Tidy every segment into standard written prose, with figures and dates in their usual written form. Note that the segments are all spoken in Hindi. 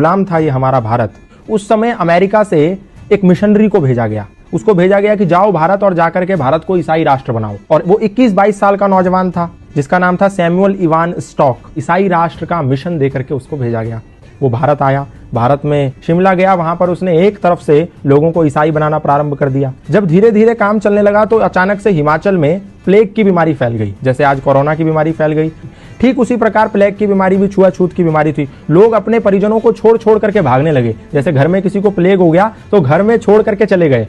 गुलाम था ये हमारा भारत। उस समय अमेरिका से एक मिशनरी को भेजा गया, उसको भेजा गया कि जाओ भारत और जाकर के भारत को ईसाई राष्ट्र बनाओ। और वो 21-22 साल का नौजवान था जिसका नाम था सैमुअल इवान स्टॉक। ईसाई राष्ट्र का मिशन देकर के उसको भेजा गया। वो भारत आया, भारत में शिमला गया, वहां पर उसने एक तरफ से लोगों को ईसाई बनाना प्रारंभ कर दिया। जब धीरे धीरे काम चलने लगा तो अचानक से हिमाचल में प्लेग की बीमारी फैल गई। जैसे आज कोरोना की बीमारी फैल गई, ठीक उसी प्रकार प्लेग की बीमारी भी छुआछूत की बीमारी थी। लोग अपने परिजनों को छोड़ छोड़ करके भागने लगे। जैसे घर में किसी को प्लेग हो गया तो घर में छोड़ करके चले गए।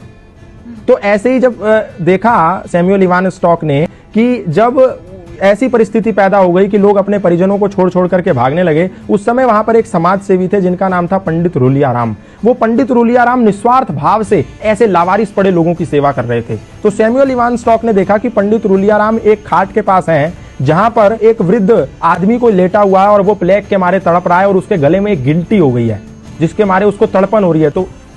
तो ऐसे ही जब देखा सैमुअल इवान स्टॉक ने कि जब ऐसी परिस्थिति पैदा हो गई कि लोग अपने परिजनों को छोड़ छोड़ करके भागने लगे, उस समय वहां पर एक समाज सेवी थे जिनका नाम था पंडित रूलियाराम। वो पंडित रूलियाराम निस्वार्थ भाव से ऐसे लावारिस पड़े लोगों की सेवा कर रहे थे। तो सैमुअल इवान स्टॉक ने देखा कि पंडित रूलियाराम एक खाट के पास हैं जहां पर एक वृद्ध आदमी को लेटा हुआ है और वो प्लेग के मारे तड़प रहा है और उसके गले में एक गिल्टी हो गई है जिसके मारे उसको तड़पन हो रही है।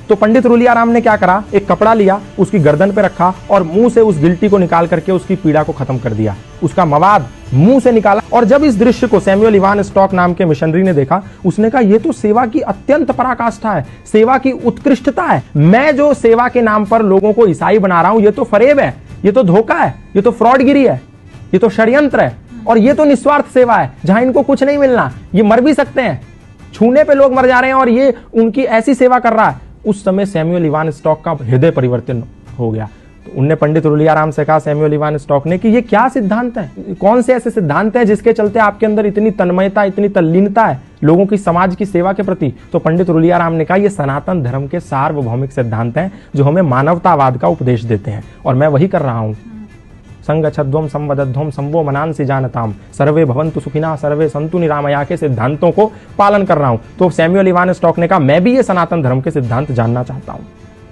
तो पंडित रूलियाराम ने क्या करा, एक कपड़ा लिया, उसकी गर्दन पे रखा और मुंह से उस गिल्टी को निकाल करके उसकी पीड़ा को खत्म कर दिया। उसका मवाद मुंह से निकाला। और जब इस दृश्य को सैमुअल इवान स्टॉक नाम के मिशनरी ने देखा, उसने कहा ये तो सेवा की अत्यंत पराकाष्ठा है, सेवा की उत्कृष्टता है। मैं जो सेवा के नाम पर लोगों को ईसाई बना रहा हूं, ये तो फरेब है, ये तो धोखा है, ये तो फ्रॉडगिरी है, ये तो षड्यंत्र है और ये तो निस्वार्थ सेवा है जहां इनको कुछ नहीं मिलना, ये मर भी सकते हैं, छूने पे लोग मर जा रहे हैं और ये उनकी ऐसी सेवा कर रहा है। उस समय सैमुअल इवान स्टॉक का हृदय परिवर्तन हो गया। तो उनने पंडित रूलियाराम से कहा, सैमुअल इवान स्टॉक ने, कि ये क्या सिद्धांत है, कौन से ऐसे सिद्धांत हैं जिसके चलते आपके अंदर इतनी तन्मयता, इतनी तल्लीनता है लोगों की समाज की सेवा के प्रति। तो पंडित रूलियाराम ने कहा, ये सनातन धर्म के सार्वभौमिक सिद्धांत हैं जो हमें मानवतावाद का उपदेश देते हैं और मैं वही कर रहा हूं। संगच्छध्वम संवदध्वम संवो मनांसि जानताम सर्वे भवन्तु सुखिना सर्वे संतु निरामया के सिद्धांतों को पालन कर रहा हूं। तो सैमुअल इवान स्टॉक ने कहा, मैं भी ये सनातन धर्म के सिद्धांत जानना चाहता हूं।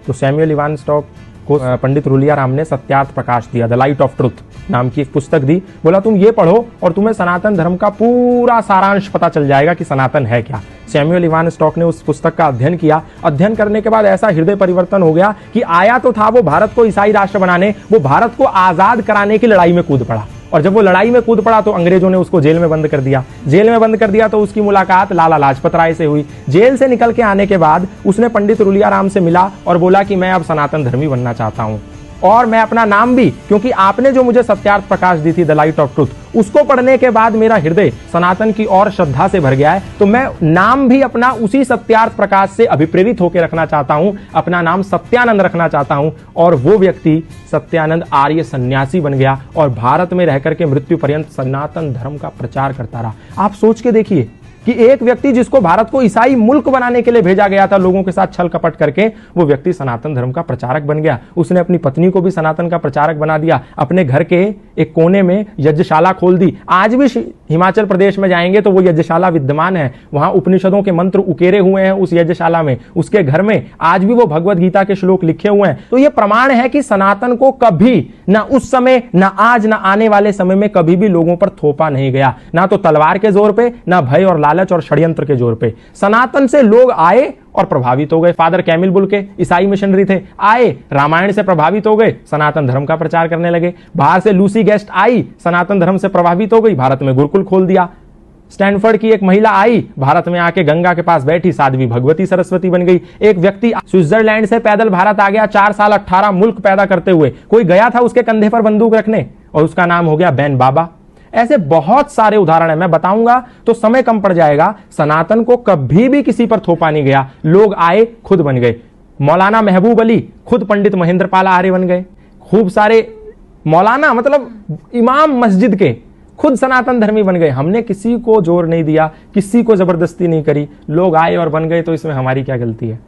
तो सैमुअल इवान स्टॉक को पंडित रूलियाराम ने सत्यार्थ प्रकाश दिया, द लाइट ऑफ ट्रुथ नाम की एक पुस्तक दी। बोला तुम ये पढ़ो और तुम्हें सनातन धर्म का पूरा सारांश पता चल जाएगा कि सनातन है क्या। सैमुअल इवान स्टॉक ने उस पुस्तक का अध्ययन किया। अध्ययन करने के बाद ऐसा हृदय परिवर्तन हो गया कि आया तो था वो भारत को ईसाई राष्ट्र बनाने, वो भारत को आजाद कराने की लड़ाई में कूद पड़ा। और जब वो लड़ाई में कूद पड़ा तो अंग्रेजों ने उसको जेल में बंद कर दिया। जेल में बंद कर दिया तो उसकी मुलाकात लाला लाजपत राय से हुई। जेल से निकल के आने के बाद उसने पंडित रूलियाराम से मिला और बोला कि मैं अब सनातन धर्मी बनना चाहता हूं और मैं अपना नाम भी, क्योंकि आपने जो मुझे सत्यार्थ प्रकाश दी थी, द लाइट ऑफ ट्रुथ, उसको पढ़ने के बाद मेरा हृदय सनातन की और श्रद्धा से भर गया है। तो मैं नाम भी अपना उसी सत्यार्थ प्रकाश से अभिप्रेरित होकर रखना चाहता हूं। अपना नाम सत्यानंद रखना चाहता हूं। और वो व्यक्ति सत्यानंद आर्य सन्यासी बन गया और भारत में रहकर के मृत्यु पर्यंत सनातन धर्म का प्रचार करता रहा। आप सोच के देखिए कि एक व्यक्ति जिसको भारत को ईसाई मुल्क बनाने के लिए भेजा गया था, लोगों के साथ छल कपट करके, वो व्यक्ति सनातन धर्म का प्रचारक बन गया। उसने अपनी पत्नी को भी सनातन का प्रचारक बना दिया। अपने घर के एक कोने में यज्ञशाला खोल दी। आज भी हिमाचल प्रदेश में जाएंगे तो वो यज्ञशाला विद्यमान है। वहां उपनिषदों के मंत्र उकेरे हुए हैं उस यज्ञशाला में। उसके घर में आज भी वो भगवत गीता के श्लोक लिखे हुए हैं। तो ये प्रमाण है कि सनातन को कभी, ना उस समय, ना आज, ना आने वाले समय में कभी भी लोगों पर थोपा नहीं गया। ना तो तलवार के जोर पे, ना भय और लालच और षड्यंत्र के जोर पे। सनातन से लोग आए और प्रभावित हो गए। फादर कैमिल बुल के ईसाई मिशनरी थे, आए, रामायण से प्रभावित हो गए, सनातन धर्म का प्रचार करने लगे। बाहर से लूसी गेस्ट आई, सनातन धर्म से प्रभावित हो गई, भारत में गुरुकुल खोल दिया। स्टैनफोर्ड की एक महिला आई, भारत में आके गंगा के पास बैठी, साध्वी भगवती सरस्वती बन गई। एक व्यक्ति स्विट्जरलैंड से पैदल भारत आ गया, 4 साल 18 मुल्क पैदा करते हुए। कोई गया था उसके कंधे पर बंदूक रखने और उसका नाम हो गया बैन बाबा। ऐसे बहुत सारे उदाहरण है, मैं बताऊंगा तो समय कम पड़ जाएगा। सनातन को कभी भी किसी पर थोपा नहीं गया। लोग आए, खुद बन गए। मौलाना महबूब अली खुद पंडित महेंद्रपाल आर्य बन गए। खूब सारे मौलाना, मतलब इमाम मस्जिद के, खुद सनातन धर्मी बन गए। हमने किसी को जोर नहीं दिया, किसी को जबरदस्ती नहीं करी, लोग आए और बन गए। तो इसमें हमारी क्या गलती है?